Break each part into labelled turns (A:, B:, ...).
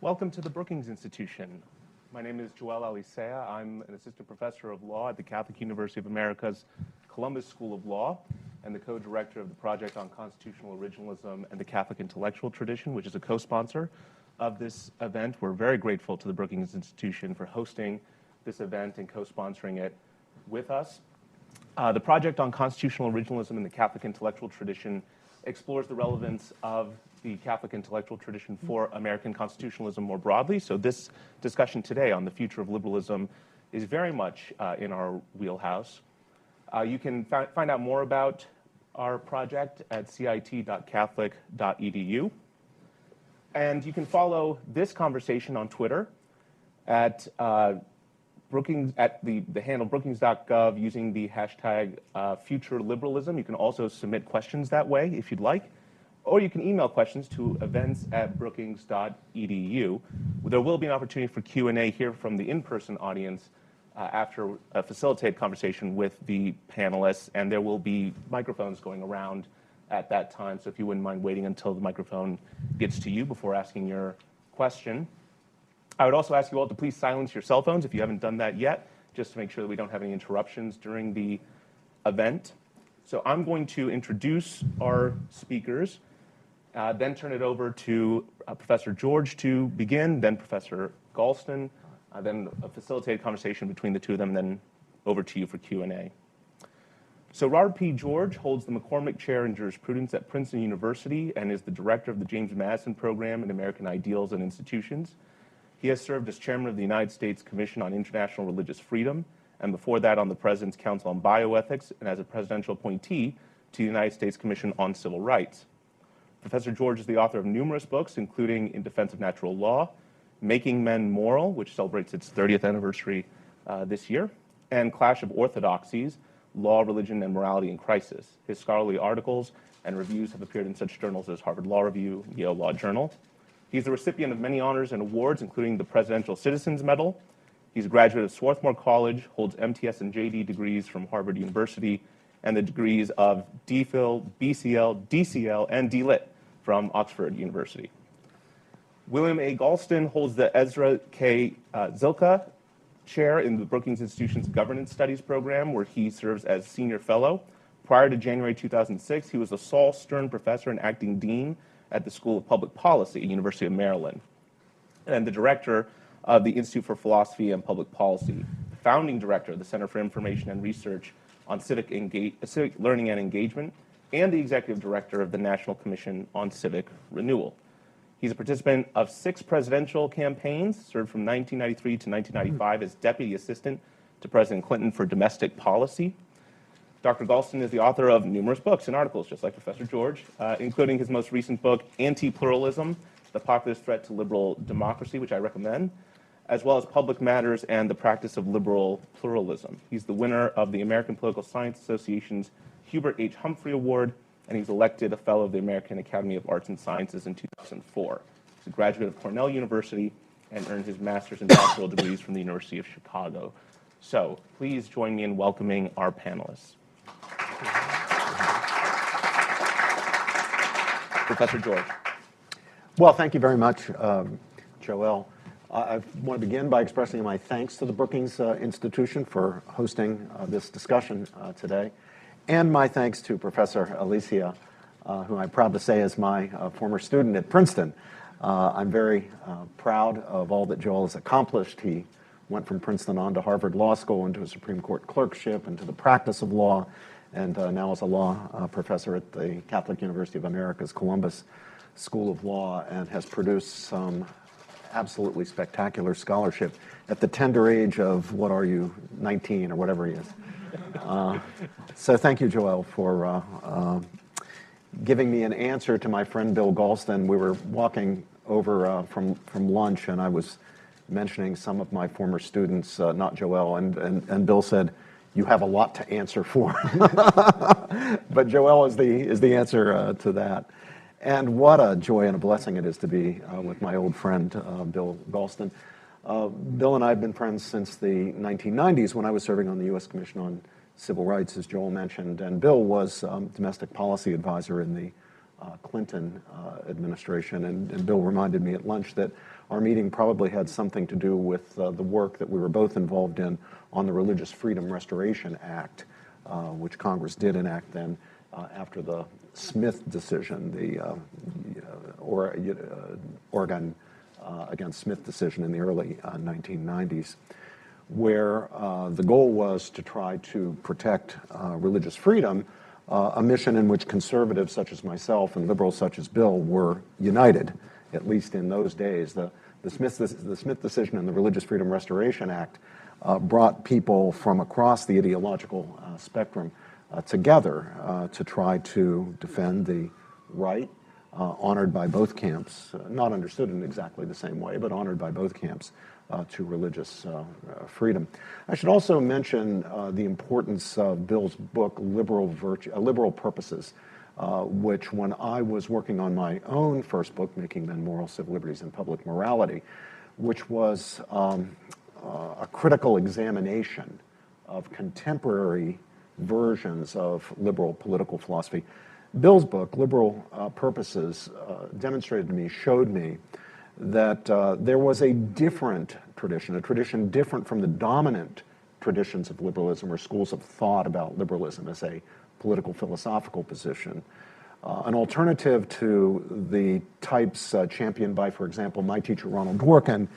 A: Welcome to the Brookings Institution. My name is Joel Alisea. I'm an assistant professor of law at the Catholic University of America's Columbus School of Law and the co-director of the project on Constitutional Originalism and the Catholic Intellectual Tradition, which is a co-sponsor of this event. We're very grateful to the Brookings Institution for hosting this event and co-sponsoring it with us. The project on Constitutional Originalism and the Catholic Intellectual Tradition explores the relevance of the Catholic intellectual tradition for American constitutionalism more broadly. So this discussion today on the future of liberalism is very much in our wheelhouse. You can find out more about our project at cit.catholic.edu. And you can follow this conversation on Twitter at Brookings, at the handle brookings.gov using the hashtag #FutureLiberalism. You can also submit questions that way if you'd like. Or you can email questions to events@brookings.edu. There will be an opportunity for Q&A here from the in-person audience after a facilitated conversation with the panelists, and there will be microphones going around at that time, so if you wouldn't mind waiting until the microphone gets to you before asking your question. I would also ask you all to please silence your cell phones if you haven't done that yet, just to make sure that we don't have any interruptions during the event. So I'm going to introduce our speakers, then turn it over to Professor George to begin, then Professor Galston, then a facilitated conversation between the two of them, then over to you for Q&A. So Robert P. George holds the McCormick Chair in Jurisprudence at Princeton University and is the director of the James Madison Program in American Ideals and Institutions. He has served as chairman of the United States Commission on International Religious Freedom, and before that on the President's Council on Bioethics and as a presidential appointee to the United States Commission on Civil Rights. Professor George is the author of numerous books, including In Defense of Natural Law, Making Men Moral, which celebrates its 30th anniversary this year, and Clash of Orthodoxies, Law, Religion, and Morality in Crisis. His scholarly articles and reviews have appeared in such journals as Harvard Law Review, Yale Law Journal. He's the recipient of many honors and awards, including the Presidential Citizens Medal. He's a graduate of Swarthmore College, holds MTS and JD degrees from Harvard University, and the degrees of DPhil, BCL, DCL, and DLit from Oxford University. William A. Galston holds the Ezra K. Zilka Chair in the Brookings Institution's Governance Studies program, where he serves as senior fellow. Prior to January 2006, he was a Saul Stern Professor and acting dean at the School of Public Policy at University of Maryland, and the director of the Institute for Philosophy and Public Policy, founding director of the Center for Information and Research on Civic Learning and Engagement, and the executive director of the National Commission on Civic Renewal. He's a participant of 6 presidential campaigns, served from 1993 to 1995 as deputy assistant to President Clinton for domestic policy. Dr. Galston is the author of numerous books and articles, just like Professor George, including his most recent book, Anti-Pluralism, The Populist Threat to Liberal Democracy, which I recommend, as well as Public Matters and the Practice of Liberal Pluralism. He's the winner of the American Political Science Association's Hubert H. Humphrey Award, and he's elected a fellow of the American Academy of Arts and Sciences in 2004. He's a graduate of Cornell University and earned his master's and doctoral degrees from the University of Chicago. So please join me in welcoming our panelists. Professor George.
B: Well, thank you very much, Joel. I want to begin by expressing my thanks to the Brookings Institution for hosting this discussion today, and my thanks to Professor Alisea, who I'm proud to say is my former student at Princeton. I'm very proud of all that Joel has accomplished. He went from Princeton on to Harvard Law School, into a Supreme Court clerkship, into the practice of law, and now is a law professor at the Catholic University of America's Columbus School of Law, and has produced some absolutely spectacular scholarship at the tender age of, what are you, 19 or whatever he is. So thank you, Joel, for giving me an answer to my friend Bill Galston. We were walking over from lunch, and I was mentioning some of my former students, not Joel, and Bill said, "You have a lot to answer for." But Joel is the answer to that. And what a joy and a blessing it is to be with my old friend, Bill Galston. Bill and I have been friends since the 1990s when I was serving on the U.S. Commission on Civil Rights, as Joel mentioned. And Bill was domestic policy advisor in the Clinton administration. And Bill reminded me at lunch that our meeting probably had something to do with the work that we were both involved in on the Religious Freedom Restoration Act, which Congress did enact then after the Smith decision, the Oregon against Smith decision in the early 1990s, where the goal was to try to protect religious freedom, a mission in which conservatives such as myself and liberals such as Bill were united, at least in those days. The Smith decision and the Religious Freedom Restoration Act brought people from across the ideological spectrum together to try to defend the right, honored by both camps, not understood in exactly the same way, but honored by both camps, to religious freedom. I should also mention the importance of Bill's book, Liberal Purposes, which when I was working on my own first book, Making Men Moral, Civil Liberties, and Public Morality, which was a critical examination of contemporary versions of liberal political philosophy. Bill's book, Liberal Purposes, demonstrated to me, showed me that there was a different tradition, a tradition different from the dominant traditions of liberalism or schools of thought about liberalism as a political philosophical position. An alternative to the types championed by, for example, my teacher Ronald Dworkin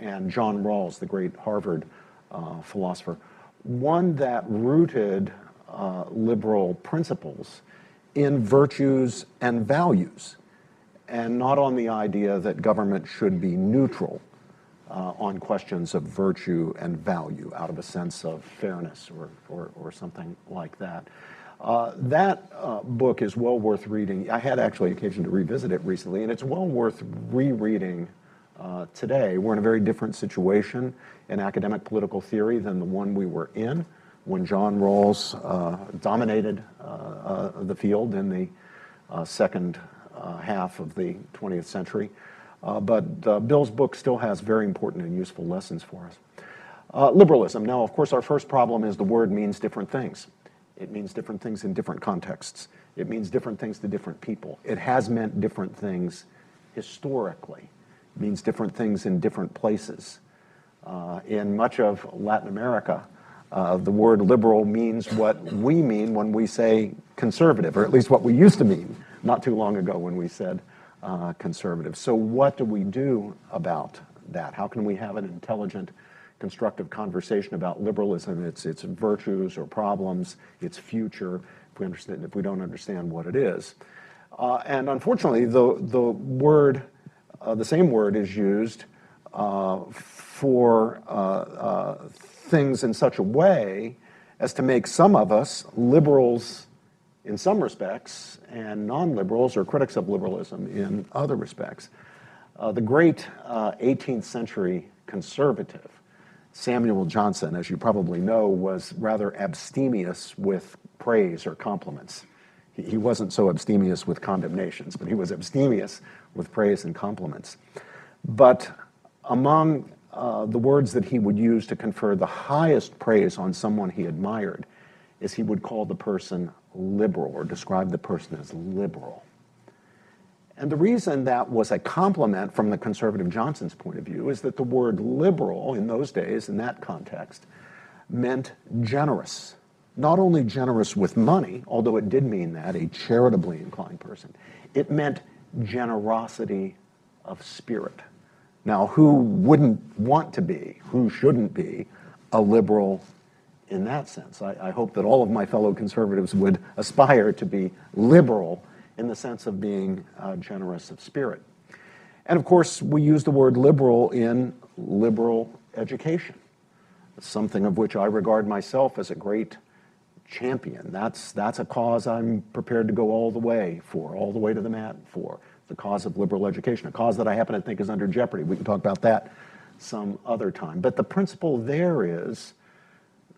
B: and John Rawls, the great Harvard philosopher, one that rooted liberal principles in virtues and values, and not on the idea that government should be neutral on questions of virtue and value out of a sense of fairness or something like that. That book is well worth reading. I had actually occasion to revisit it recently, and it's well worth rereading today. We're in a very different situation in academic political theory than the one we were in when John Rawls dominated the field in the second half of the 20th century. But Bill's book still has very important and useful lessons for us. Liberalism. Now, of course, our first problem is the word means different things. It means different things in different contexts. It means different things to different people. It has meant different things historically. It means different things in different places. In much of Latin America, the word liberal means what we mean when we say conservative, or at least what we used to mean not too long ago when we said conservative. So what do we do about that? How can we have an intelligent, constructive conversation about liberalism, its virtues or problems, its future, if we don't understand what it is? And unfortunately, the same word is used for things in such a way as to make some of us liberals in some respects and non-liberals or critics of liberalism in other respects. The great 18th century conservative, Samuel Johnson, as you probably know, was rather abstemious with praise or compliments. He wasn't so abstemious with condemnations, but he was abstemious with praise and compliments. But among the words that he would use to confer the highest praise on someone he admired is he would call the person liberal or describe the person as liberal. And the reason that was a compliment from the conservative Johnson's point of view is that the word liberal in those days, in that context, meant generous. Not only generous with money, although it did mean that, a charitably inclined person. It meant generosity of spirit. Now, who wouldn't want to be, who shouldn't be, a liberal in that sense? I hope that all of my fellow conservatives would aspire to be liberal in the sense of being generous of spirit. And of course, we use the word liberal in liberal education, something of which I regard myself as a great champion. That's a cause I'm prepared to go all the way for, all the way to the mat for, the cause of liberal education, a cause that I happen to think is under jeopardy. We can talk about that some other time. But the principle there is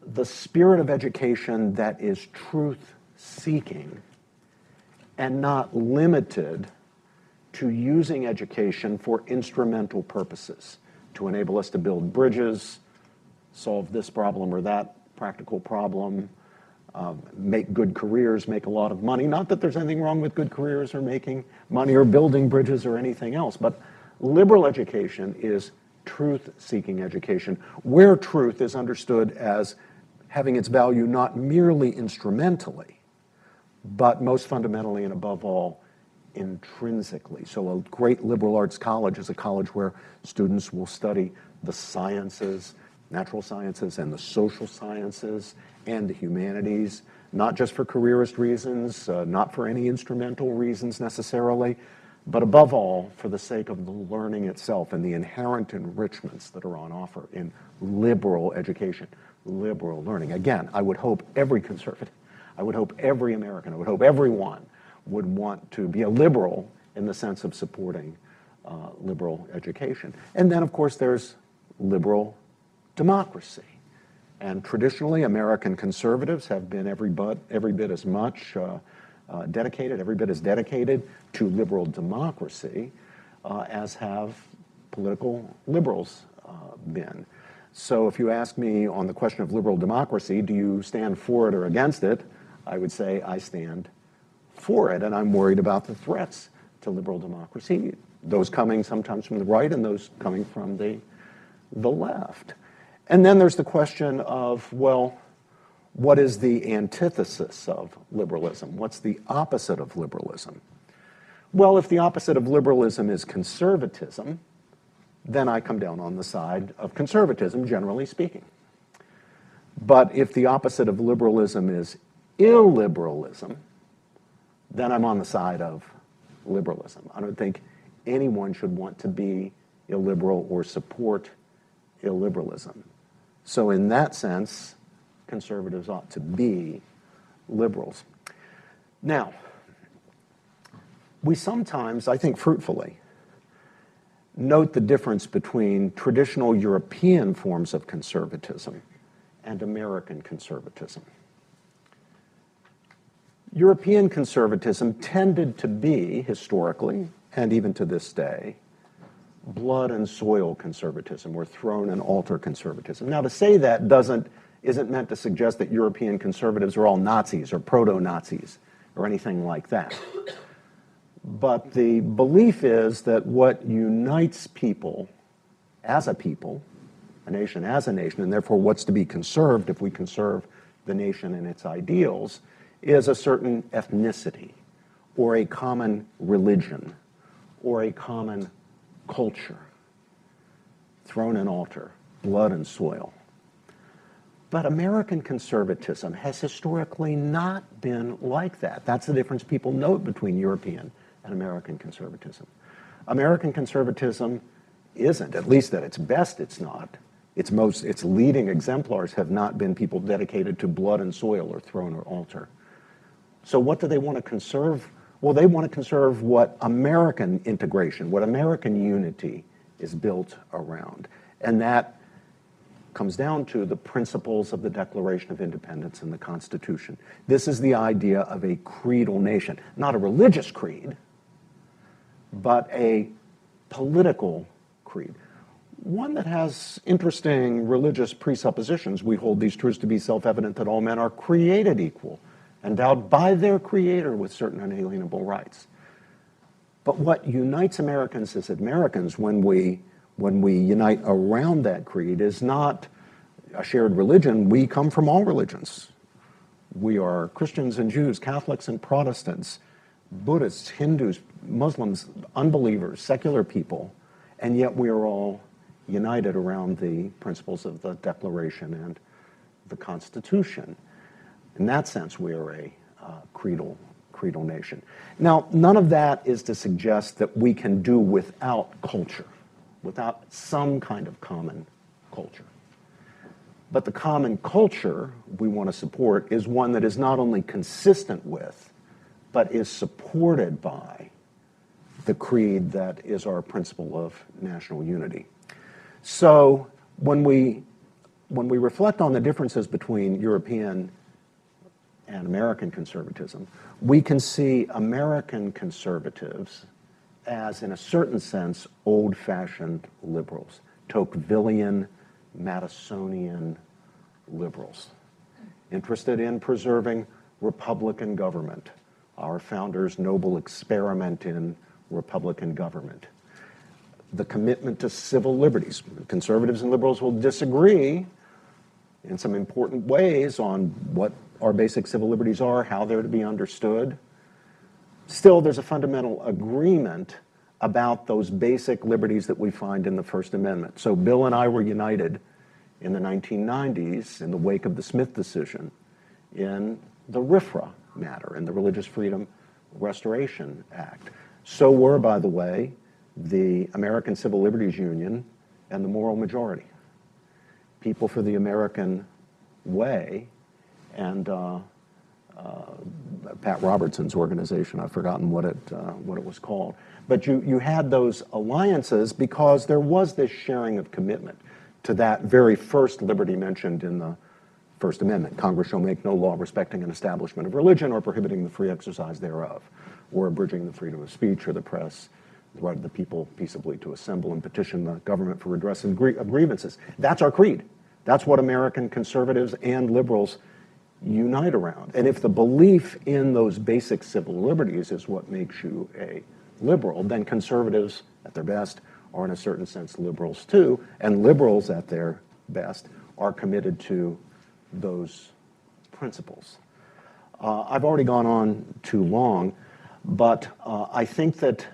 B: the spirit of education that is truth-seeking and not limited to using education for instrumental purposes, to enable us to build bridges, solve this problem or that practical problem, make good careers, make a lot of money. Not that there's anything wrong with good careers or making money or building bridges or anything else, but liberal education is truth-seeking education, where truth is understood as having its value not merely instrumentally, but most fundamentally and above all, intrinsically. So a great liberal arts college is a college where students will study the sciences, natural sciences and the social sciences and the humanities, not just for careerist reasons, not for any instrumental reasons necessarily, but above all, for the sake of the learning itself and the inherent enrichments that are on offer in liberal education, liberal learning. Again, I would hope every conservative, I would hope every American, I would hope everyone would want to be a liberal in the sense of supporting liberal education. And then, of course, there's liberal democracy. And traditionally, American conservatives have been every bit as much dedicated, every bit as dedicated to liberal democracy as have political liberals been. So if you ask me on the question of liberal democracy, do you stand for it or against it? I would say I stand for it, and I'm worried about the threats to liberal democracy, those coming sometimes from the right and those coming from the left. And then there's the question of, well, what is the antithesis of liberalism? What's the opposite of liberalism? Well, if the opposite of liberalism is conservatism, then I come down on the side of conservatism, generally speaking. But if the opposite of liberalism is illiberalism, then I'm on the side of liberalism. I don't think anyone should want to be illiberal or support illiberalism. So in that sense, conservatives ought to be liberals. Now, we sometimes, I think fruitfully, note the difference between traditional European forms of conservatism and American conservatism. European conservatism tended to be, historically, and even to this day, blood and soil conservatism, or throne and altar conservatism. Now, to say that isn't meant to suggest that European conservatives are all Nazis or proto-Nazis or anything like that. But the belief is that what unites people, a nation as a nation, and therefore what's to be conserved if we conserve the nation and its ideals, is a certain ethnicity, or a common religion, or a common culture. Throne and altar, blood and soil. But American conservatism has historically not been like that. That's the difference people note between European and American conservatism. American conservatism isn't, at least at its best it's not. Its leading exemplars have not been people dedicated to blood and soil or throne or altar. So what do they want to conserve? Well, they want to conserve what American integration, what American unity is built around. And that comes down to the principles of the Declaration of Independence and the Constitution. This is the idea of a creedal nation, not a religious creed, but a political creed. One that has interesting religious presuppositions. We hold these truths to be self-evident that all men are created equal, endowed by their Creator with certain unalienable rights. But what unites Americans as Americans when we unite around that creed is not a shared religion. We come from all religions. We are Christians and Jews, Catholics and Protestants, Buddhists, Hindus, Muslims, unbelievers, secular people, and yet we are all united around the principles of the Declaration and the Constitution. In that sense, we are a creedal nation. Now, none of that is to suggest that we can do without culture, without some kind of common culture. But the common culture we want to support is one that is not only consistent with, but is supported by the creed that is our principle of national unity. So when we reflect on the differences between European and American conservatism, we can see American conservatives as, in a certain sense, old-fashioned liberals, Tocquevillian, Madisonian liberals. interested in preserving Republican government, our founders' noble experiment in Republican government. The commitment to civil liberties. Conservatives and liberals will disagree in some important ways on what our basic civil liberties are, how they're to be understood. Still, there's a fundamental agreement about those basic liberties that we find in the First Amendment. So Bill and I were united in the 1990s in the wake of the Smith decision in the RFRA matter, in the Religious Freedom Restoration Act. So were, by the way, the American Civil Liberties Union and the Moral Majority. People for the American Way and Pat Robertson's organization. I've forgotten what it was called. But you had those alliances because there was this sharing of commitment to that very first liberty mentioned in the First Amendment. Congress shall make no law respecting an establishment of religion or prohibiting the free exercise thereof, or abridging the freedom of speech or the press, the right of the people peaceably to assemble and petition the government for redress of grievances. That's our creed. That's what American conservatives and liberals unite around. And if the belief in those basic civil liberties is what makes you a liberal, then conservatives at their best are in a certain sense liberals too, and liberals at their best are committed to those principles. I've already gone on too long, but I think that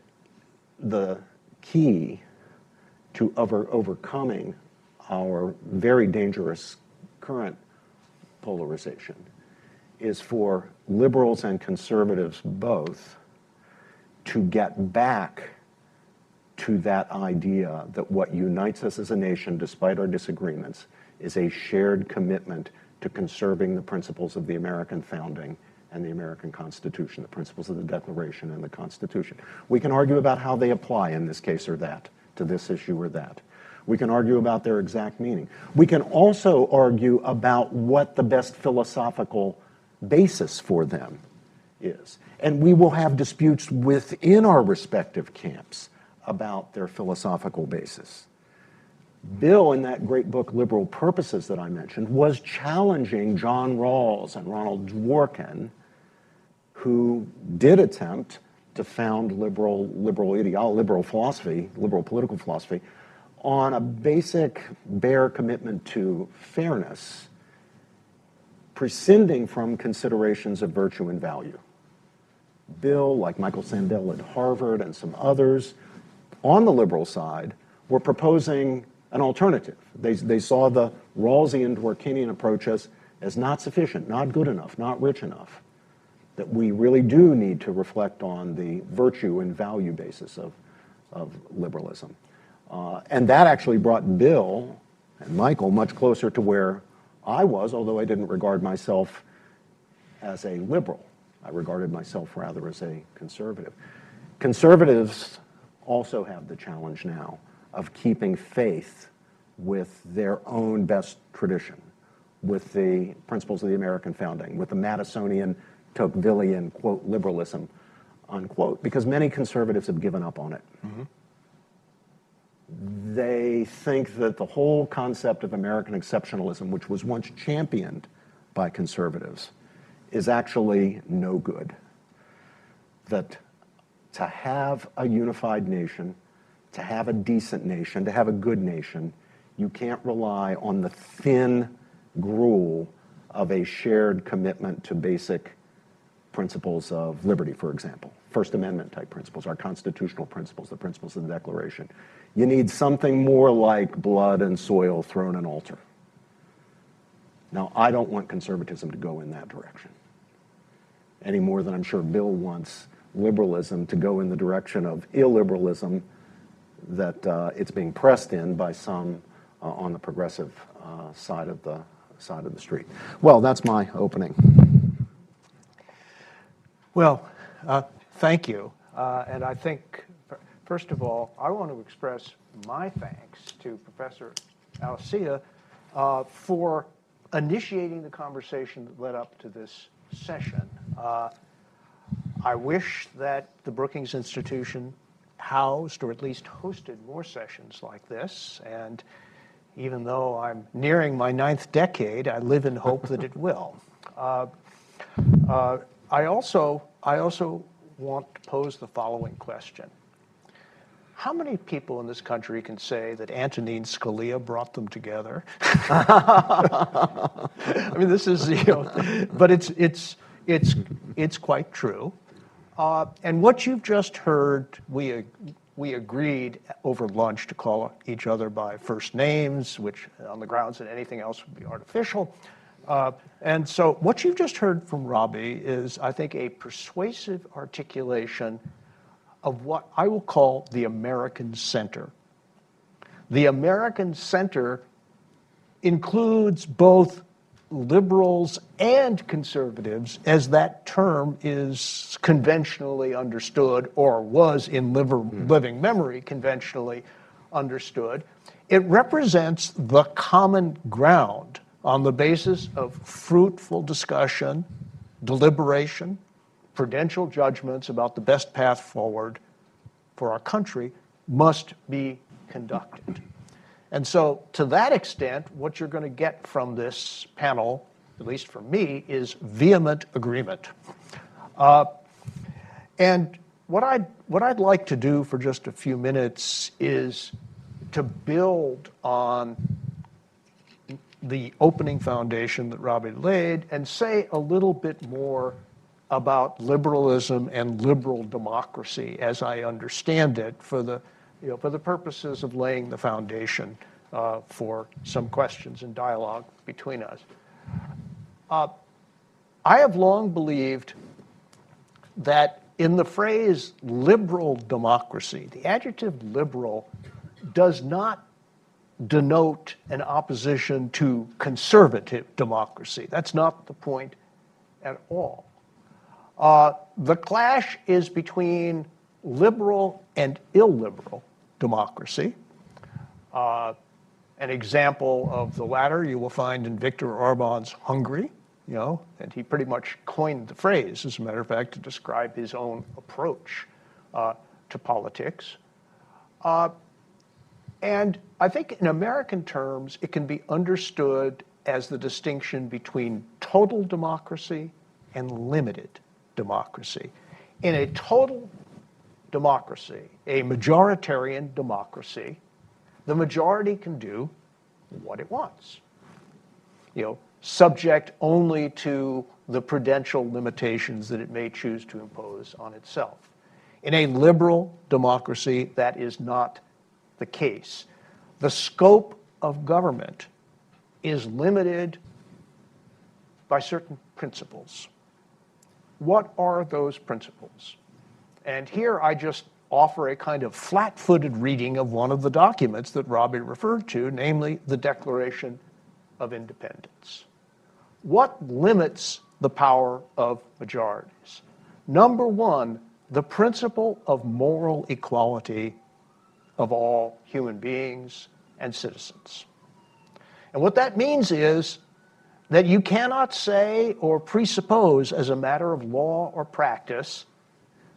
B: the key to overcoming our very dangerous current polarization is for liberals and conservatives both to get back to that idea that what unites us as a nation, despite our disagreements, is a shared commitment to conserving the principles of the American founding and the American Constitution, the principles of the Declaration and the Constitution. We can argue about how they apply in this case or that, to this issue or that. We can argue about their exact meaning. We can also argue about what the best philosophical basis for them is. And we will have disputes within our respective camps about their philosophical basis. Bill, in that great book, Liberal Purposes, that I mentioned, was challenging John Rawls and Ronald Dworkin, who did attempt to found liberal philosophy, liberal political philosophy, on a basic, bare commitment to fairness, prescinding from considerations of virtue and value. Bill, like Michael Sandel at Harvard and some others on the liberal side, were proposing an alternative. They saw the Rawlsian Dworkinian approach as not sufficient, not good enough, not rich enough, that we really do need to reflect on the virtue and value basis of liberalism. And that actually brought Bill and Michael much closer to where I was, although I didn't regard myself as a liberal. I regarded myself rather as a conservative. Conservatives also have the challenge now of keeping faith with their own best tradition, with the principles of the American founding, with the Madisonian, Tocquevillian, quote, liberalism, unquote, because many conservatives have given up on it. Mm-hmm. They think that the whole concept of American exceptionalism, which was once championed by conservatives, is actually no good. That to have a unified nation, to have a decent nation, to have a good nation, you can't rely on the thin gruel of a shared commitment to basic principles of liberty, for example. First Amendment type principles, our constitutional principles, the principles of the Declaration. You need something more like blood and soil thrown an altar. Now, I don't want conservatism to go in that direction, any more than I'm sure Bill wants liberalism to go in the direction of illiberalism that it's being pressed in by some on the progressive side of the street. Well, that's my opening.
C: Well, thank you. And I think, first of all, I want to express my thanks to Professor Alessia for initiating the conversation that led up to this session. I wish that the Brookings Institution housed, or at least hosted, more sessions like this. And even though I'm nearing my 9th decade, I live in hope that it will. I also want to pose the following question. How many people in this country can say that Antonin Scalia brought them together? I mean, this is, but it's quite true. And what you've just heard, we agreed over lunch to call each other by first names, which on the grounds that anything else would be artificial. And so what you've just heard from Robbie is, I think, a persuasive articulation of what I will call the American center. The American center includes both liberals and conservatives, as that term is conventionally understood, or was in living memory conventionally understood. It represents the common ground on the basis of fruitful discussion, deliberation, prudential judgments about the best path forward for our country must be conducted. And so to that extent, what you're going to get from this panel, at least from me, is vehement agreement. And what I'd like to do for just a few minutes is to build on the opening foundation that Robbie laid and say a little bit more about liberalism and liberal democracy as I understand it for the purposes of laying the foundation for some questions and dialogue between us. I have long believed that in the phrase liberal democracy, the adjective liberal does not denote an opposition to conservative democracy. That's not the point at all. The clash is between liberal and illiberal democracy. An example of the latter you will find in Viktor Orban's Hungary, and he pretty much coined the phrase, as a matter of fact, to describe his own approach to politics. And I think in American terms, it can be understood as the distinction between total democracy and limited democracy. In a total democracy, a majoritarian democracy, the majority can do what it wants, subject only to the prudential limitations that it may choose to impose on itself. In a liberal democracy, that is not the case. The scope of government is limited by certain principles. What are those principles? And here I just offer a kind of flat-footed reading of one of the documents that Robbie referred to, namely the Declaration of Independence. What limits the power of majorities? Number one, the principle of moral equality of all human beings and citizens. And what that means is that you cannot say or presuppose as a matter of law or practice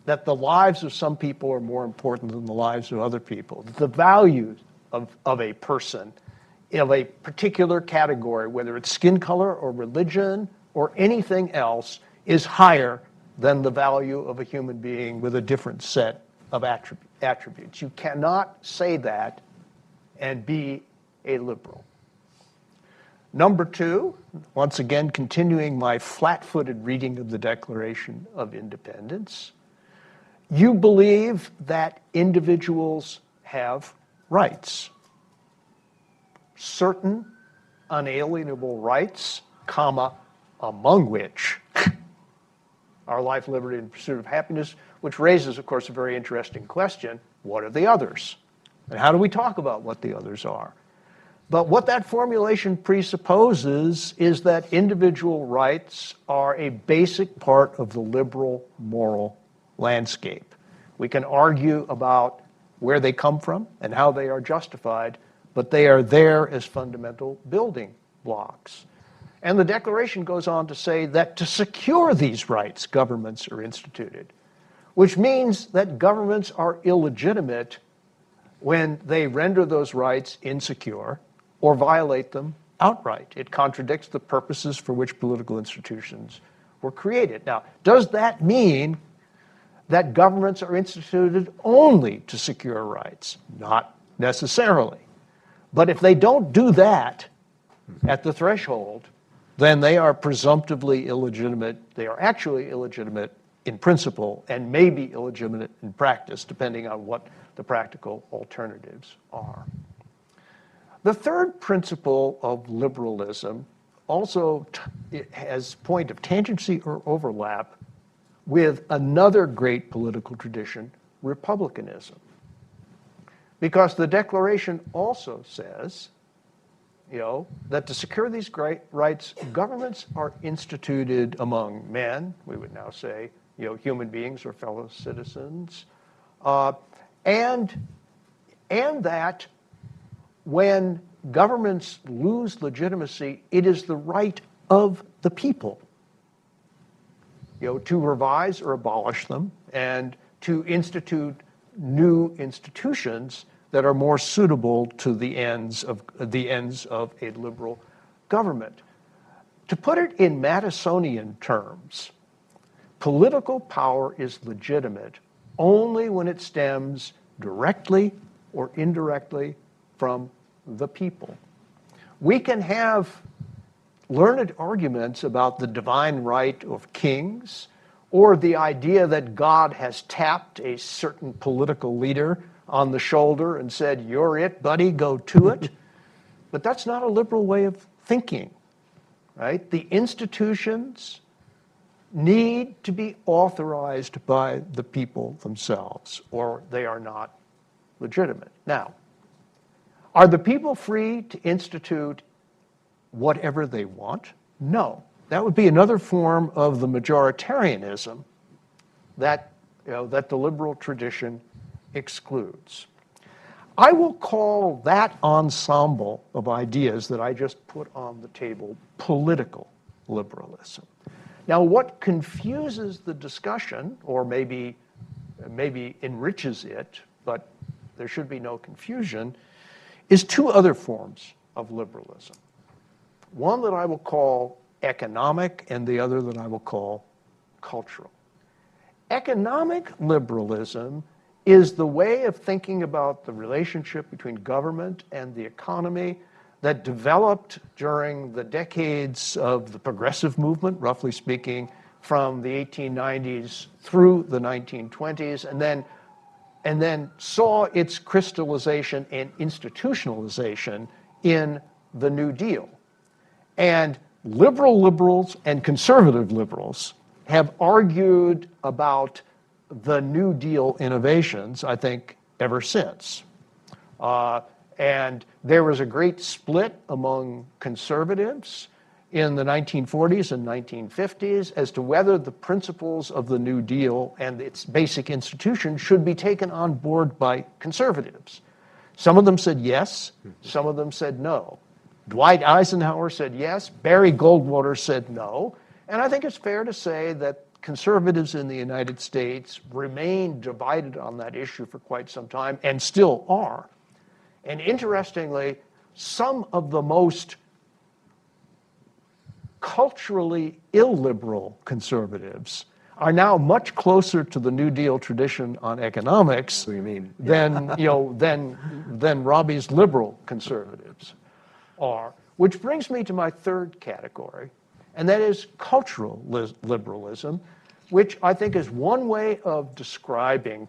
C: that the lives of some people are more important than the lives of other people. The value of a person, of a particular category, whether it's skin color or religion or anything else, is higher than the value of a human being with a different set of attributes. You cannot say that and be a liberal. Number two, once again continuing my flat-footed reading of the Declaration of Independence, you believe that individuals have rights. Certain unalienable rights, among which are life, liberty, and pursuit of happiness, which raises, of course, a very interesting question. What are the others? And how do we talk about what the others are? But what that formulation presupposes is that individual rights are a basic part of the liberal moral landscape. We can argue about where they come from and how they are justified, but they are there as fundamental building blocks. And the Declaration goes on to say that to secure these rights, governments are instituted, which means that governments are illegitimate when they render those rights insecure or violate them outright. It contradicts the purposes for which political institutions were created. Now, does that mean that governments are instituted only to secure rights? Not necessarily. But if they don't do that at the threshold, then they are presumptively illegitimate. They are actually illegitimate in principle and may be illegitimate in practice, depending on what the practical alternatives are. The third principle of liberalism also has point of tangency or overlap with another great political tradition, republicanism. Because the Declaration also says, that to secure these great rights, governments are instituted among men, we would now say, human beings or fellow citizens, and that when governments lose legitimacy, it is the right of the people, to revise or abolish them and to institute new institutions that are more suitable to the ends of a liberal government. To put it in Madisonian terms, political power is legitimate only when it stems directly or indirectly from the people. We can have learned arguments about the divine right of kings or the idea that God has tapped a certain political leader on the shoulder and said, "You're it, buddy, go to it." But that's not a liberal way of thinking, right? The institutions need to be authorized by the people themselves, or they are not legitimate. Now, are the people free to institute whatever they want? No. That would be another form of the majoritarianism that the liberal tradition excludes. I will call that ensemble of ideas that I just put on the table political liberalism. Now, what confuses the discussion, or maybe enriches it, but there should be no confusion, is two other forms of liberalism. One that I will call economic and the other that I will call cultural. Economic liberalism is the way of thinking about the relationship between government and the economy that developed during the decades of the progressive movement, roughly speaking, from the 1890s through the 1920s, and then saw its crystallization and institutionalization in the New Deal. And liberals and conservative liberals have argued about the New Deal innovations, I think, ever since. And there was a great split among conservatives in the 1940s and 1950s as to whether the principles of the New Deal and its basic institutions should be taken on board by conservatives. Some of them said yes, some of them said no. Dwight Eisenhower said yes, Barry Goldwater said no, and I think it's fair to say that conservatives in the United States remain divided on that issue for quite some time, and still are. And interestingly, some of the most culturally illiberal conservatives are now much closer to the New Deal tradition on economics than Robbie's liberal conservatives are. Which brings me to my third category, and that is cultural liberalism, which I think is one way of describing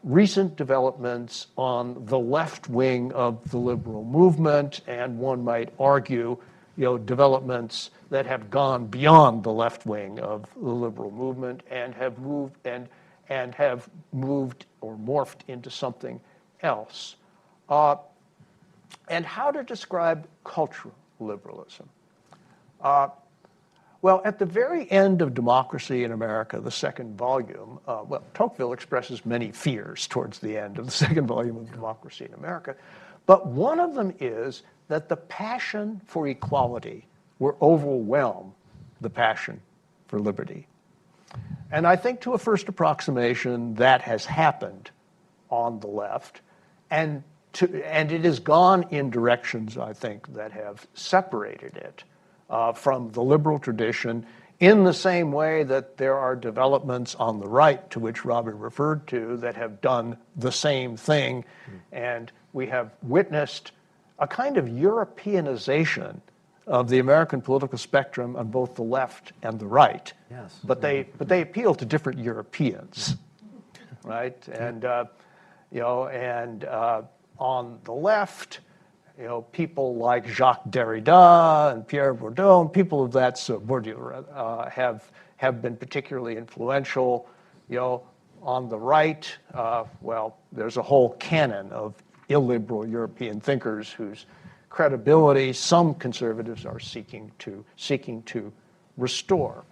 C: recent developments on the left wing of the liberal movement, and one might argue, developments that have gone beyond the left wing of the liberal movement and have moved or morphed into something else. And how to describe cultural liberalism? Well, at the very end of Democracy in America, the second volume, Tocqueville expresses many fears towards the end of the second volume of Democracy in America, but one of them is that the passion for equality will overwhelm the passion for liberty. And I think to a first approximation that has happened on the left, and and it has gone in directions, I think, that have separated it from the liberal tradition, in the same way that there are developments on the right, to which Robin referred to, that have done the same thing. And we have witnessed a kind of Europeanization of the American political spectrum on both the left and the right.
B: Yes.
C: But they appeal to different Europeans, right? And on the left, people like Jacques Derrida and Pierre Bourdieu, and people of that sort, have been particularly influential. On the right, there's a whole canon of illiberal European thinkers whose credibility some conservatives are seeking to restore.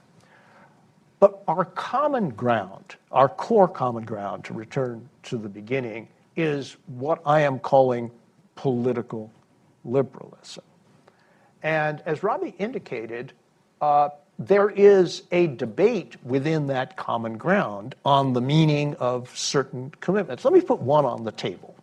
C: But our common ground, our core common ground, to return to the beginning, is what I am calling political liberalism. And as Robbie indicated, there is a debate within that common ground on the meaning of certain commitments. Let me put one on the table,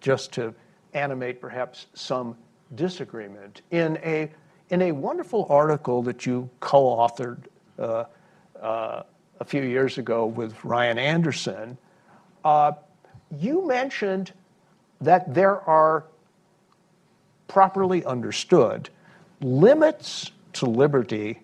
C: just to animate perhaps some disagreement. In a wonderful article that you co-authored a few years ago with Ryan Anderson, you mentioned that there are, properly understood, limits to liberty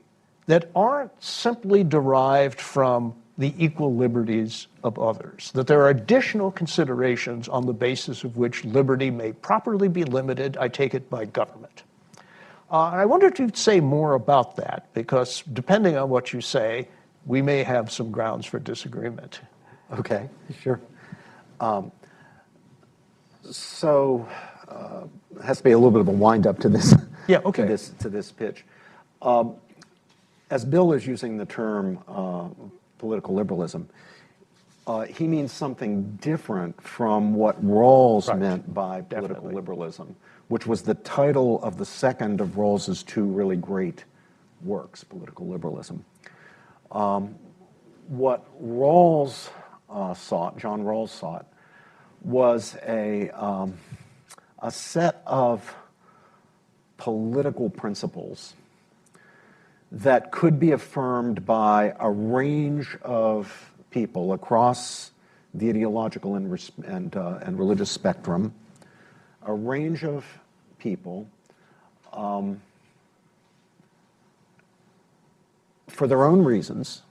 C: that aren't simply derived from the equal liberties of others, that there are additional considerations on the basis of which liberty may properly be limited, I take it, by government. And I wonder if you'd say more about that, because depending on what you say, we may have some grounds for disagreement.
B: Okay, sure. It has to be a little bit of a wind-up to this.
C: Yeah, okay.
B: to this pitch. As Bill is using the term political liberalism, he means something different from what Rawls meant by political liberalism, which was the title of the second of Rawls's two really great works, Political Liberalism. What Rawls sought, John Rawls sought, was a set of political principles that could be affirmed by a range of people across the ideological and religious spectrum, a range of people for their own reasons,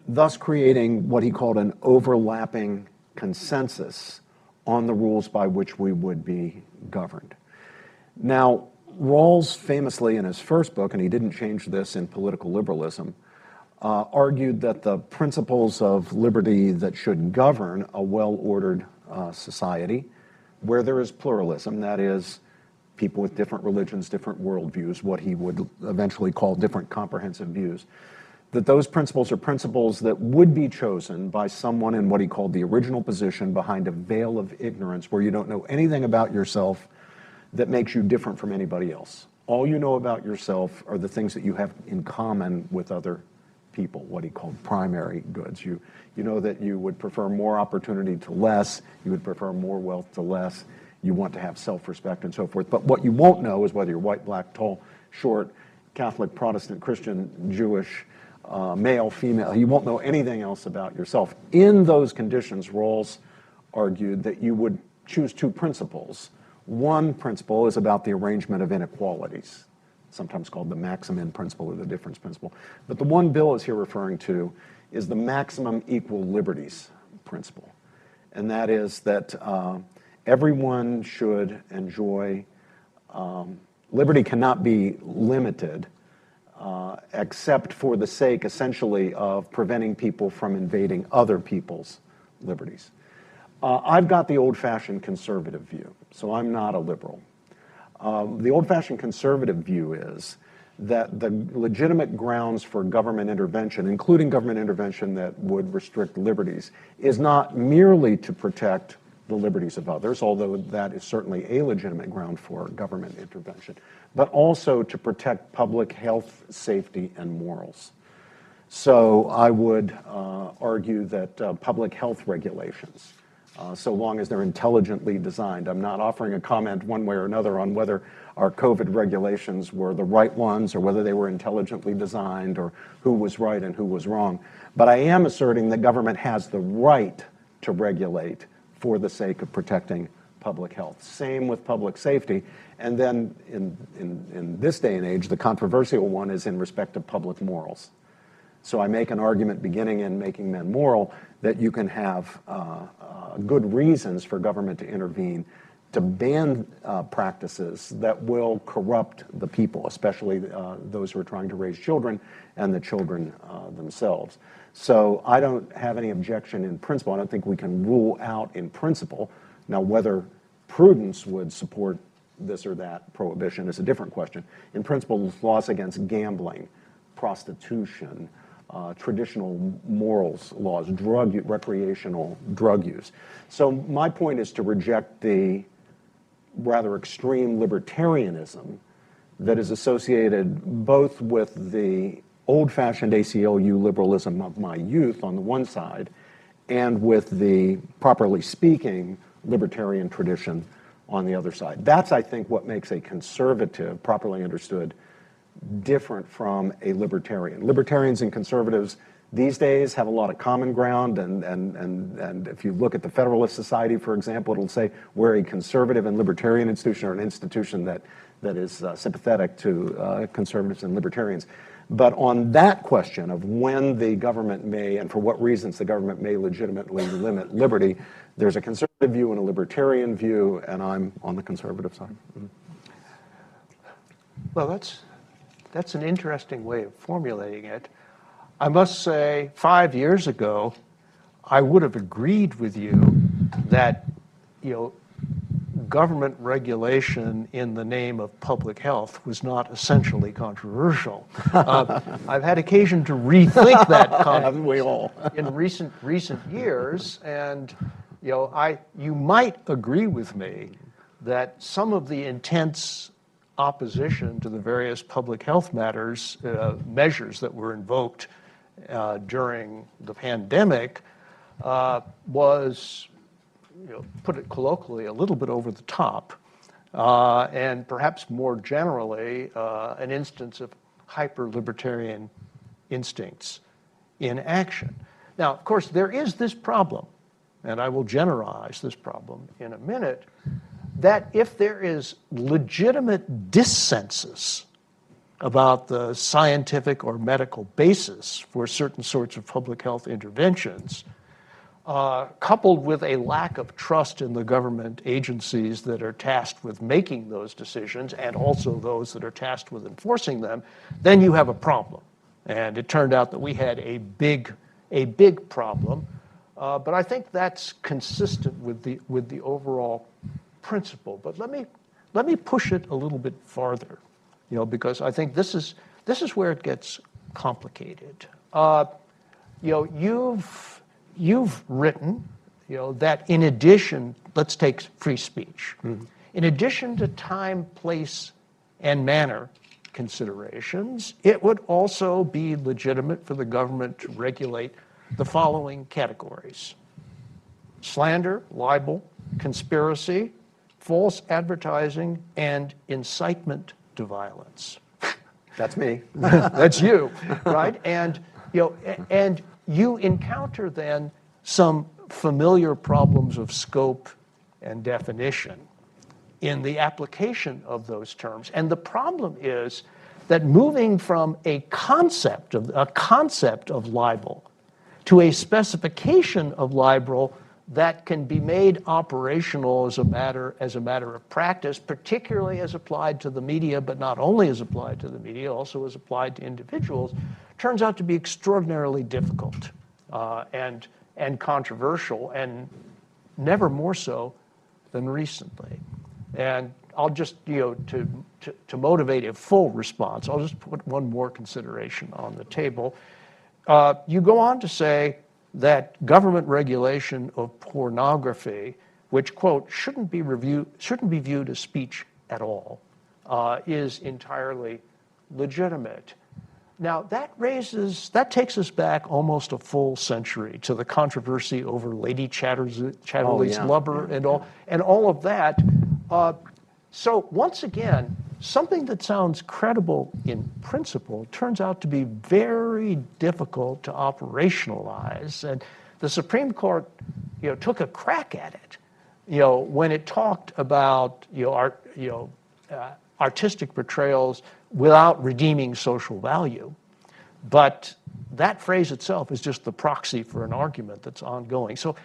B: thus creating what he called an overlapping consensus on the rules by which we would be governed. Now, Rawls famously in his first book, and he didn't change this in Political Liberalism, argued that the principles of liberty that should govern a well-ordered society, where there is pluralism, that is, people with different religions, different worldviews, what he would eventually call different comprehensive views, that those principles are principles that would be chosen by someone in what he called the original position behind a veil of ignorance, where you don't know anything about yourself that makes you different from anybody else. All you know about yourself are the things that you have in common with other people, what he called primary goods. You know that you would prefer more opportunity to less, you would prefer more wealth to less, you want to have self-respect and so forth. But what you won't know is whether you're white, black, tall, short, Catholic, Protestant, Christian, Jewish, male, female. You won't know anything else about yourself. In those conditions, Rawls argued that you would choose two principles. One principle is about the arrangement of inequalities, sometimes called the maximum principle or the difference principle. But the one Bill is here referring to is the maximum equal liberties principle. And that is that everyone should enjoy, liberty cannot be limited except for the sake, essentially, of preventing people from invading other people's liberties. I've got the old-fashioned conservative view, so I'm not a liberal. The old-fashioned conservative view is that the legitimate grounds for government intervention, including government intervention that would restrict liberties, is not merely to protect the liberties of others, although that is certainly a legitimate ground for government intervention, but also to protect public health, safety, and morals. So I would argue that public health regulations so long as they're intelligently designed. I'm not offering a comment one way or another on whether our COVID regulations were the right ones or whether they were intelligently designed or who was right and who was wrong. But I am asserting that government has the right to regulate for the sake of protecting public health. Same with public safety. And then in this day and age, the controversial one is in respect of public morals. So I make an argument beginning in Making Men Moral that you can have good reasons for government to intervene to ban practices that will corrupt the people, especially those who are trying to raise children and the children themselves. So I don't have any objection in principle. I don't think we can rule out in principle. Now, whether prudence would support this or that prohibition is a different question. In principle, laws against gambling, prostitution, traditional morals laws, recreational drug use. So my point is to reject the rather extreme libertarianism that is associated both with the old-fashioned ACLU liberalism of my youth on the one side and with the, properly speaking, libertarian tradition on the other side. That's, I think, what makes a conservative, properly understood, different from a libertarian. Libertarians and conservatives these days have a lot of common ground, and if you look at the Federalist Society, for example, it'll say we're a conservative and libertarian institution, or an institution that is sympathetic to conservatives and libertarians. But on that question of when the government may, and for what reasons the government may legitimately limit liberty, there's a conservative view and a libertarian view, and I'm on the conservative side. Mm-hmm.
C: Well, that's an interesting way of formulating it. I must say, 5 years ago, I would have agreed with you that, government regulation in the name of public health was not essentially controversial. I've had occasion to rethink that
B: Haven't we all?
C: in recent years, and you might agree with me that some of the intense opposition to the various public health measures that were invoked during the pandemic was, put it colloquially, a little bit over the top, and perhaps more generally, an instance of hyper-libertarian instincts in action. Now, of course, there is this problem, and I will generalize this problem in a minute, that if there is legitimate dissensus about the scientific or medical basis for certain sorts of public health interventions, coupled with a lack of trust in the government agencies that are tasked with making those decisions and also those that are tasked with enforcing them, then you have a problem. And it turned out that we had a big problem, but I think that's consistent with the overall principle. But let me push it a little bit farther, because I think this is where it gets complicated. You've written, that in addition, let's take free speech. Mm-hmm. In addition to time, place, and manner considerations, it would also be legitimate for the government to regulate the following categories: slander, libel, conspiracy, false advertising, and incitement to violence.
B: That's me.
C: That's you, right? And you encounter then some familiar problems of scope and definition in the application of those terms. And the problem is that moving from a concept of libel to a specification of libel that can be made operational as a matter of practice, particularly as applied to the media, but not only as applied to the media, also as applied to individuals, turns out to be extraordinarily difficult and controversial, and never more so than recently. And I'll just, to motivate a full response, I'll just put one more consideration on the table. You go on to say that government regulation of pornography, which, quote, shouldn't be viewed as speech at all, is entirely legitimate. Now that takes us back almost a full century to the controversy over Lady Chatterley's
B: yeah,
C: blubber
B: yeah,
C: and all of that. So once again, something that sounds credible in principle turns out to be very difficult to operationalize. And the Supreme Court, took a crack at it, when it talked about artistic portrayals without redeeming social value. But that phrase itself is just the proxy for an argument that's ongoing. So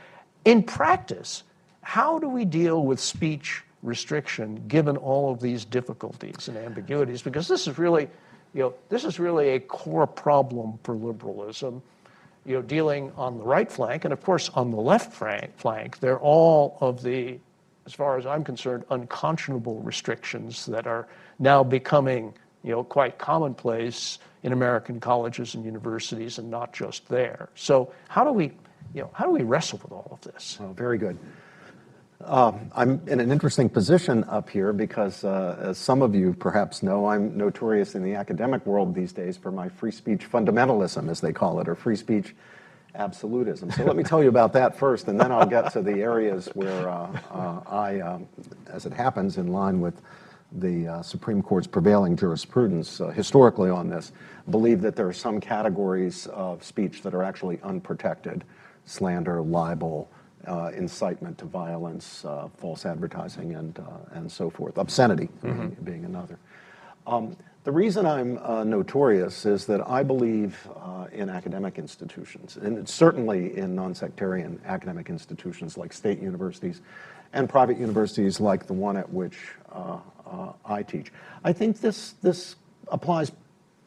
C: in practice, how do we deal with speech restriction given all of these difficulties and ambiguities? Because this is really a core problem for liberalism, dealing on the right flank, and of course on the left flank, they're all of the, as far as I'm concerned, unconscionable restrictions that are now becoming quite commonplace in American colleges and universities, and not just there. So how do we wrestle with all of this?
B: Oh, very good. I'm in an interesting position up here because, as some of you perhaps know, I'm notorious in the academic world these days for my free speech fundamentalism, as they call it, or free speech absolutism. So let me tell you about that first, and then I'll get to the areas where I, as it happens, in line with the Supreme Court's prevailing jurisprudence historically on this, believe that there are some categories of speech that are actually unprotected: slander, libel, incitement to violence, false advertising, and so forth. Obscenity being another. The reason I'm notorious is that I believe in academic institutions, and certainly in non-sectarian academic institutions like state universities and private universities like the one at which I teach. I think this applies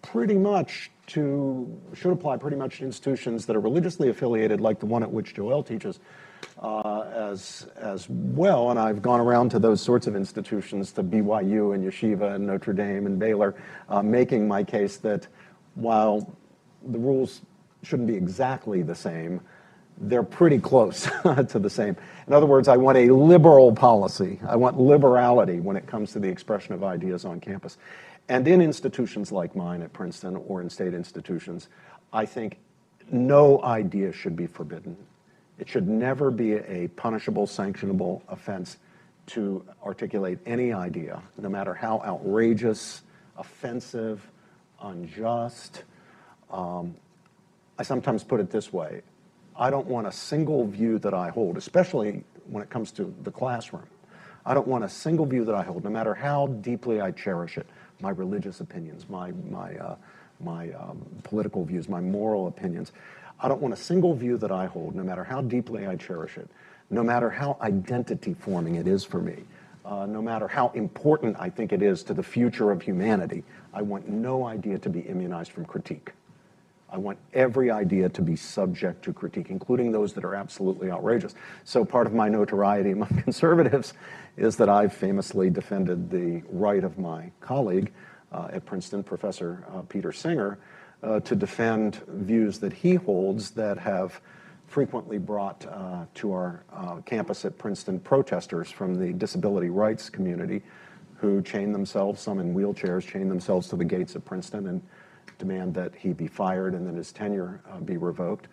B: pretty much should apply pretty much to institutions that are religiously affiliated, like the one at which Joel teaches, as well. And I've gone around to those sorts of institutions, to BYU and Yeshiva and Notre Dame and Baylor, making my case that while the rules shouldn't be exactly the same, they're pretty close to the same. In other words, I want a liberal policy. I want liberality when it comes to the expression of ideas on campus. And in institutions like mine at Princeton or in state institutions, I think no idea should be forbidden. It should never be a punishable, sanctionable offense to articulate any idea, no matter how outrageous, offensive, unjust. I sometimes put it this way: I don't want a single view that I hold, especially when it comes to the classroom. I don't want a single view that I hold, no matter how deeply I cherish it, my religious opinions, my political views, my moral opinions. I don't want a single view that I hold, no matter how deeply I cherish it, no matter how identity-forming it is for me, no matter how important I think it is to the future of humanity. I want no idea to be immunized from critique. I want every idea to be subject to critique, including those that are absolutely outrageous. So part of my notoriety among conservatives is that I've famously defended the right of my colleague at Princeton, Professor Peter Singer, to defend views that he holds that have frequently brought to our campus at Princeton protesters from the disability rights community who chain themselves, some in wheelchairs, chain themselves to the gates of Princeton and demand that he be fired and that his tenure be revoked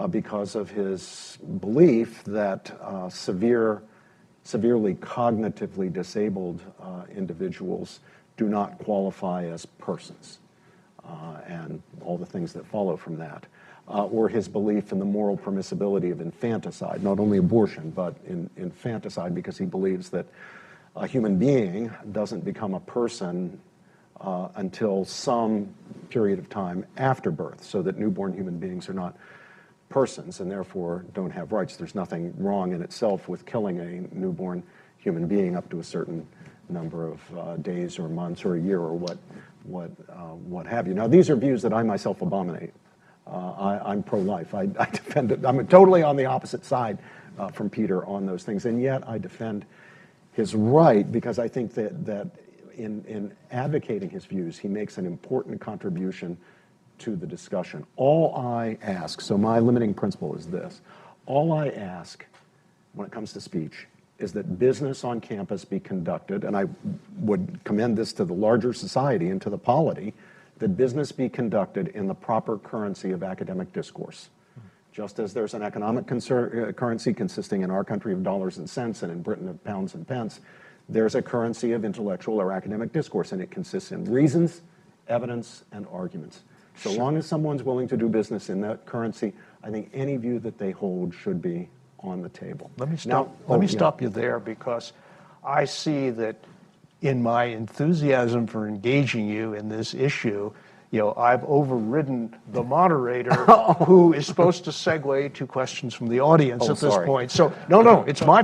B: because of his belief that severely cognitively disabled individuals do not qualify as persons, and all the things that follow from that. Or his belief in the moral permissibility of infanticide, not only abortion, but in infanticide, because he believes that a human being doesn't become a person until some period of time after birth, so that newborn human beings are not persons and therefore don't have rights. There's nothing wrong in itself with killing a newborn human being up to a certain number of days or months or a year or what have you. Now, these are views that I myself abominate. I'm pro-life. I defend it. I'm totally on the opposite side from Peter on those things, and yet I defend his right because I think that in advocating his views, he makes an important contribution to the discussion. All I ask, so my limiting principle is this: all I ask when it comes to speech is that business on campus be conducted, and I would commend this to the larger society and to the polity, that business be conducted in the proper currency of academic discourse. Just as there's an economic currency consisting in our country of dollars and cents and in Britain of pounds and pence, there's a currency of intellectual or academic discourse, and it consists in reasons, evidence, and arguments. So long as someone's willing to do business in that currency, I think any view that they hold should be on the table.
C: Let me stop you there, because I see that in my enthusiasm for engaging you in this issue, I've overridden the moderator who is supposed to segue to questions from the audience at this point. So no, it's my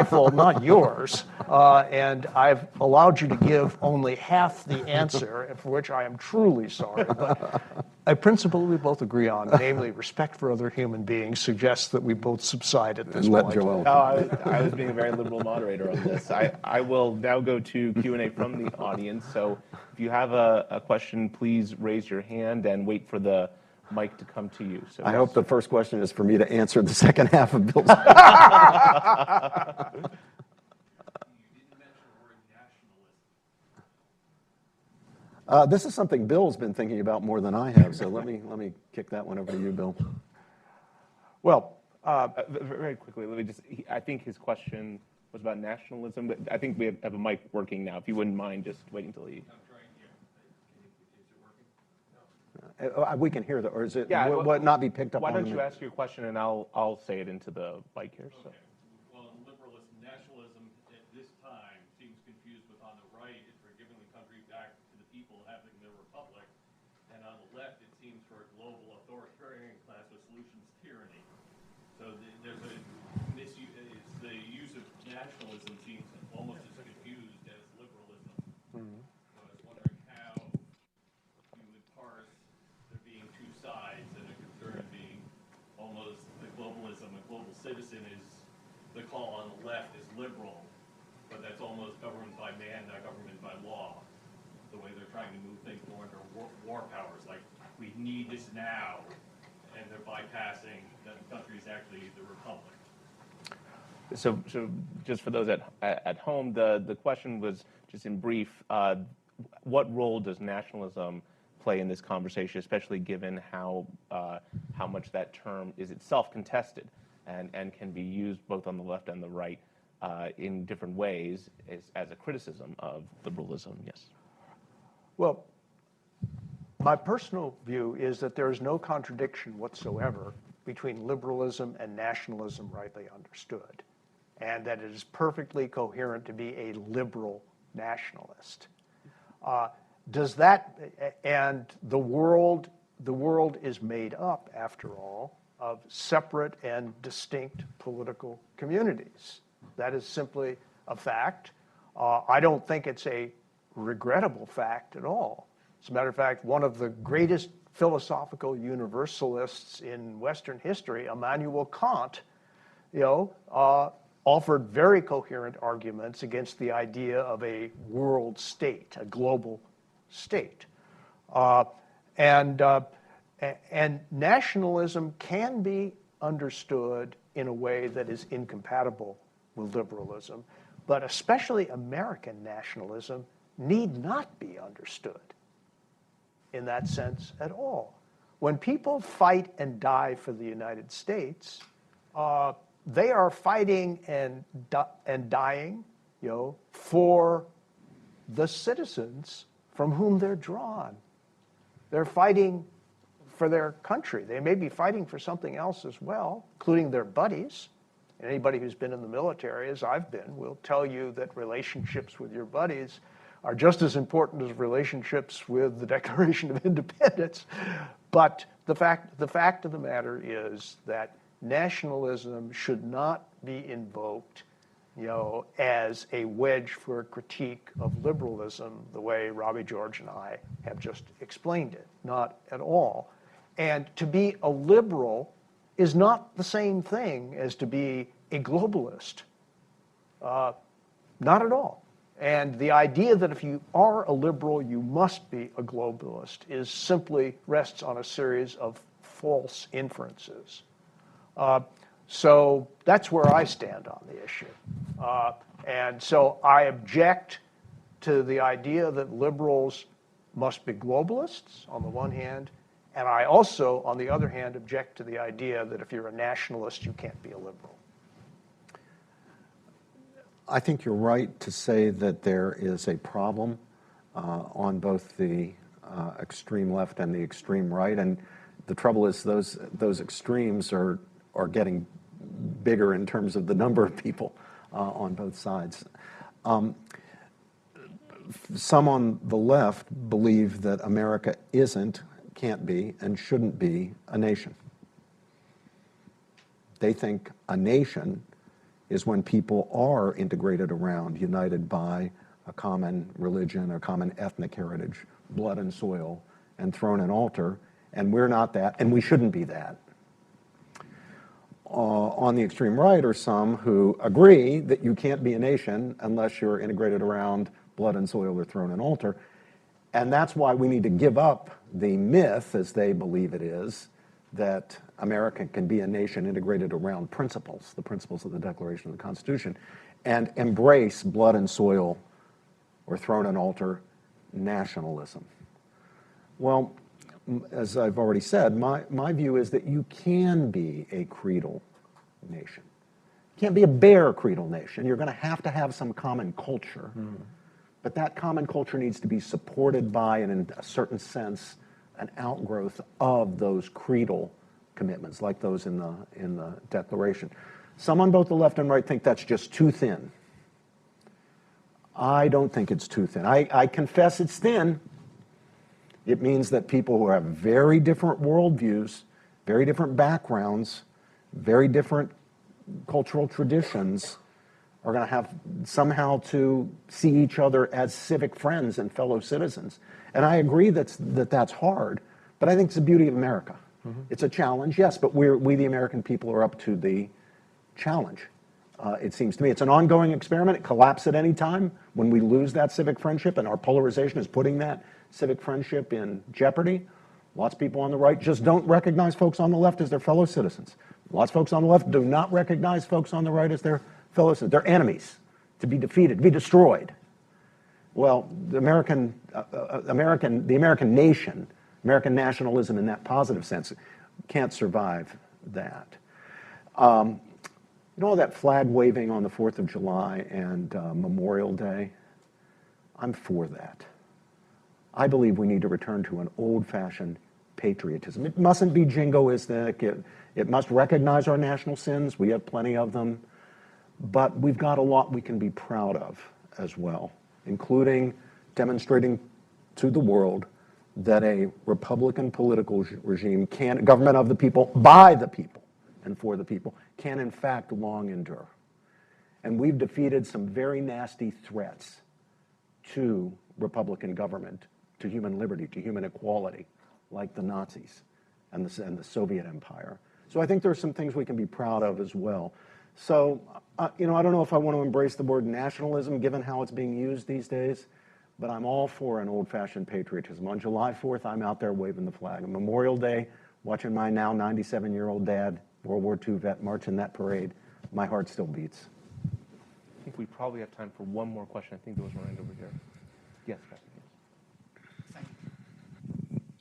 C: fault, not yours. And I've allowed you to give only half the answer, for which I am truly sorry. But a principle we both agree on, namely respect for other human beings, suggests that we both subside at this point.
B: Joel.
A: I was being a very liberal moderator on this. I will now go to Q&A from the audience. So if you have a question, please raise your hand and wait for the mic to come to you. So
B: I hope the first question is for me to answer the second half of Bill's. This is something Bill's been thinking about more than I have, so let me kick that one over to you, Bill.
C: Well,
A: very quickly, let me just, I think his question was about nationalism, but I think we have a mic working now. If you wouldn't mind just waiting until he...
B: We can hear or is it,
A: yeah,
B: would it not be picked up on?
A: Why don't you ask your question and I'll say it into the mic here. So.
D: Okay. Well, in liberalism, nationalism at this time seems confused with on the right, it's for giving the country back to the people having their republic, and on the left it seems for a global authoritarian class with solutions tyranny. So there's a misuse, the use of nationalism seems almost as confused as liberalism.
C: Mm-hmm.
D: So I was wondering how you would parse there being two sides and a concern being almost the globalism, a global citizen is, the call on the left is liberal, but that's almost government by man, not government by law. The way they're trying to move things more under war powers, like we need this now, and they're bypassing that the country is actually the republic.
A: So just for those at home, the question was just in brief, what role does nationalism play in this conversation, especially given how much that term is itself contested and can be used both on the left and the right in different ways as a criticism of liberalism? Yes.
C: Well, my personal view is that there is no contradiction whatsoever between liberalism and nationalism rightly understood, and that it is perfectly coherent to be a liberal nationalist. Does that, and the world is made up, after all, of separate and distinct political communities. That is simply a fact. I don't think it's a regrettable fact at all. As a matter of fact, one of the greatest philosophical universalists in Western history, Immanuel Kant, offered very coherent arguments against the idea of a world state, a global state. And nationalism can be understood in a way that is incompatible with liberalism, but especially American nationalism need not be understood in that sense at all. When people fight and die for the United States, they are fighting and dying, for the citizens from whom they're drawn. They're fighting for their country. They may be fighting for something else as well, including their buddies. And anybody who's been in the military, as I've been, will tell you that relationships with your buddies are just as important as relationships with the Declaration of Independence. But the fact of the matter is that nationalism should not be invoked, as a wedge for a critique of liberalism, the way Robbie George and I have just explained it. Not at all. And to be a liberal is not the same thing as to be a globalist. Not at all. And the idea that if you are a liberal, you must be a globalist is simply rests on a series of false inferences. So that's where I stand on the issue. And so I object to the idea that liberals must be globalists on the one hand, and I also, on the other hand, object to the idea that if you're a nationalist, you can't be a liberal.
B: I think you're right to say that there is a problem on both the extreme left and the extreme right, and the trouble is those extremes are getting bigger in terms of the number of people on both sides. Some on the left believe that America can't be, and shouldn't be a nation. They think a nation is when people are integrated around, united by a common religion, a common ethnic heritage, blood and soil, and throne and altar, and we're not that, and we shouldn't be that. On the extreme right are some who agree that you can't be a nation unless you're integrated around blood and soil or throne and altar, and that's why we need to give up the myth, as they believe it is, that America can be a nation integrated around principles, the principles of the Declaration of the Constitution, and embrace blood and soil or throne and altar nationalism. Well, as I've already said, my view is that you can be a creedal nation. You can't be a bare creedal nation. You're going to have some common culture, but that common culture needs to be supported by, and in a certain sense, an outgrowth of those creedal commitments, like those in the Declaration. Some on both the left and right think that's just too thin. I don't think it's too thin. I confess it's thin. It means that people who have very different worldviews, very different backgrounds, very different cultural traditions are going to have somehow to see each other as civic friends and fellow citizens. And I agree that's hard, but I think it's the beauty of America. It's a challenge, yes, but we the American people are up to the challenge. It seems to me it's an ongoing experiment. It collapses at any time when we lose that civic friendship, and our polarization is putting that civic friendship in jeopardy. Lots of people on the right just don't recognize folks on the left as their fellow citizens. Lots of folks on the left do not recognize folks on the right as their fellow citizens. They're enemies, to be defeated, to be destroyed. Well, the American nation, American nationalism in that positive sense, can't survive that. You know all that flag waving on the 4th of July and Memorial Day? I'm for that. I believe we need to return to an old-fashioned patriotism. It mustn't be jingoistic. It must recognize our national sins. We have plenty of them. But we've got a lot we can be proud of as well, including demonstrating to the world that a Republican political regime government of the people, by the people, and for the people, can in fact long endure. And we've defeated some very nasty threats to Republican government, to human liberty, to human equality, like the Nazis and the Soviet Empire. So I think there are some things we can be proud of as well. So, I don't know if I want to embrace the word nationalism, given how it's being used these days, but I'm all for an old-fashioned patriotism. On July 4th, I'm out there waving the flag. On Memorial Day, watching my now 97-year-old dad, World War II vet, march in that parade, my heart still beats.
A: I think we probably have time for one more question. I think there was one right over here. Yes, Patrick.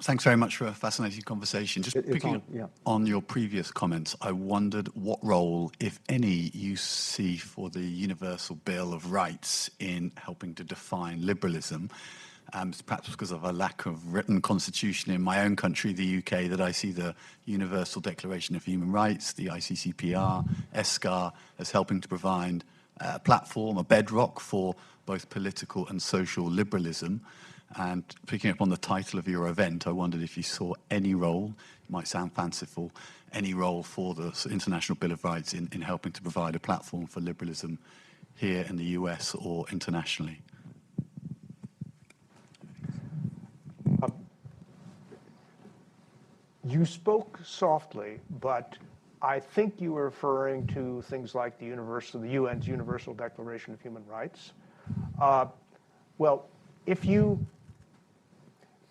E: Thanks very much for a fascinating conversation. Just picking up on your previous comments, I wondered what role, if any, you see for the Universal Bill of Rights in helping to define liberalism. Perhaps because of a lack of written constitution in my own country, the UK, that I see the Universal Declaration of Human Rights, the ICCPR, ESCAR, as helping to provide a platform, a bedrock for both political and social liberalism. And picking up on the title of your event, I wondered if you saw any role, it might sound fanciful, any role for the International Bill of Rights in helping to provide a platform for liberalism here in the US or internationally.
C: You spoke softly, but I think you were referring to things like the UN's Universal Declaration of Human Rights. Well, if you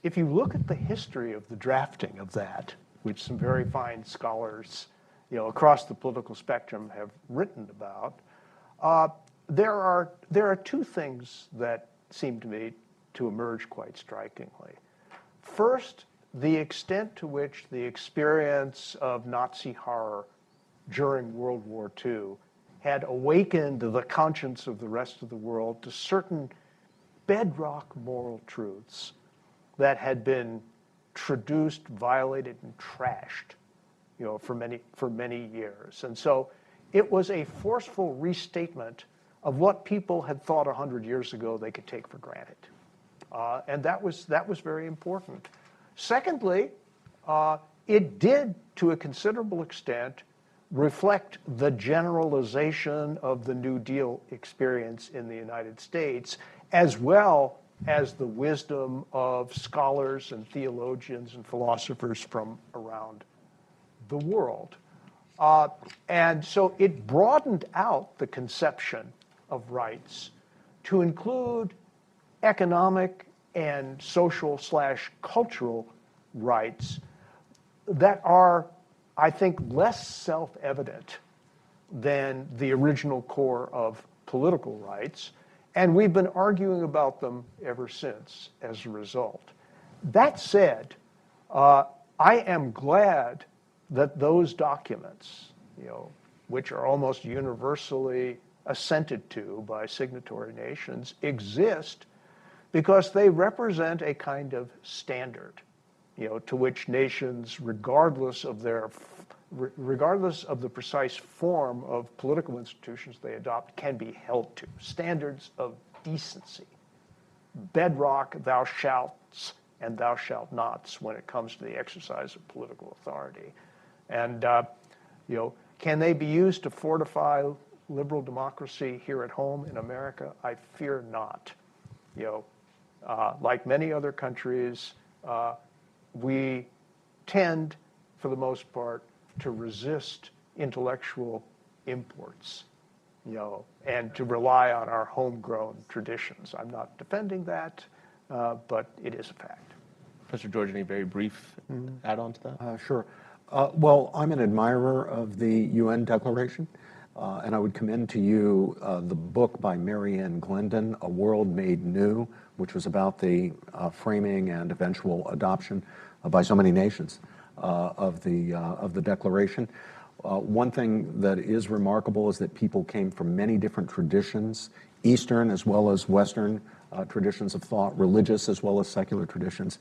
C: look at the history of the drafting of that, which some very fine scholars, across the political spectrum have written about, there are two things that seem to me to emerge quite strikingly. First, the extent to which the experience of Nazi horror during World War II had awakened the conscience of the rest of the world to certain bedrock moral truths that had been traduced, violated, and trashed, for many years. And so it was a forceful restatement of what people had thought 100 years ago they could take for granted. And that was very important. Secondly, it did, to a considerable extent, reflect the generalization of the New Deal experience in the United States, as well as the wisdom of scholars and theologians and philosophers from around the world. And so it broadened out the conception of rights to include economic and social/cultural rights that are, I think, less self-evident than the original core of political rights, and we've been arguing about them ever since as a result. That said, I am glad that those documents, which are almost universally assented to by signatory nations, exist because they represent a kind of standard, to which nations, regardless of the precise form of political institutions they adopt, can be held to. Standards of decency, bedrock thou shalts and thou shalt nots when it comes to the exercise of political authority. And can they be used to fortify liberal democracy here at home in America? I fear not. Like many other countries, we tend, for the most part, to resist intellectual imports, and to rely on our homegrown traditions. I'm not defending that, but it is a fact.
A: Professor George, any very brief add-on to that?
B: Sure. Well, I'm an admirer of the UN Declaration, and I would commend to you the book by Marianne Glendon, A World Made New, which was about the framing and eventual adoption by so many nations of the Declaration. One thing that is remarkable is that people came from many different traditions, Eastern as well as Western traditions of thought, religious as well as secular traditions,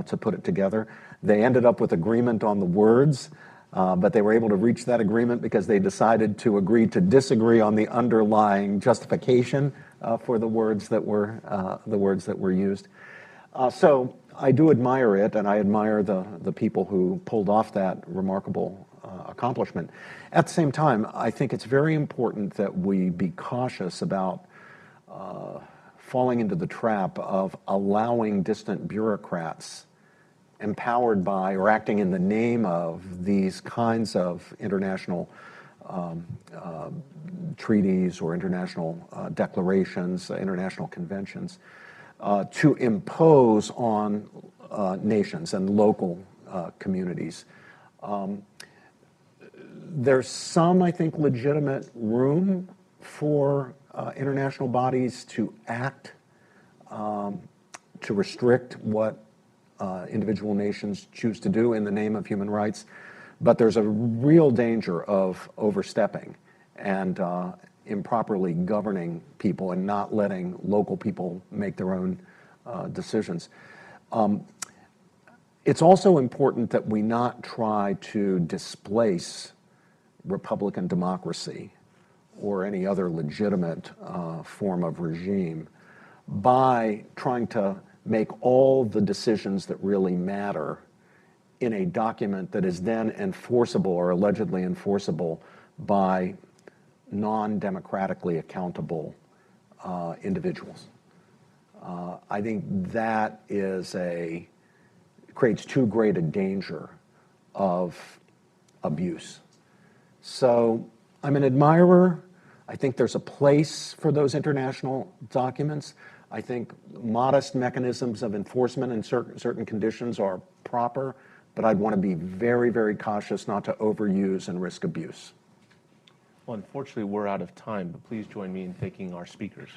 B: to put it together. They ended up with agreement on the words, but they were able to reach that agreement because they decided to agree to disagree on the underlying justification for the words that were used. So I do admire it, and I admire the people who pulled off that remarkable accomplishment. At the same time, I think it's very important that we be cautious about falling into the trap of allowing distant bureaucrats empowered by or acting in the name of these kinds of international treaties or international declarations, international conventions, to impose on nations and local communities. There's some, I think, legitimate room for international bodies to act to restrict what individual nations choose to do in the name of human rights, but there's a real danger of overstepping and improperly governing people and not letting local people make their own decisions. It's also important that we not try to displace Republican democracy or any other legitimate form of regime by trying to make all the decisions that really matter in a document that is then enforceable or allegedly enforceable by non-democratically accountable individuals. I think that creates too great a danger of abuse. So I'm an admirer. I think there's a place for those international documents. I think modest mechanisms of enforcement in certain conditions are proper, but I'd want to be very, very cautious not to overuse and risk abuse.
A: Well, unfortunately, we're out of time, but please join me in thanking our speakers.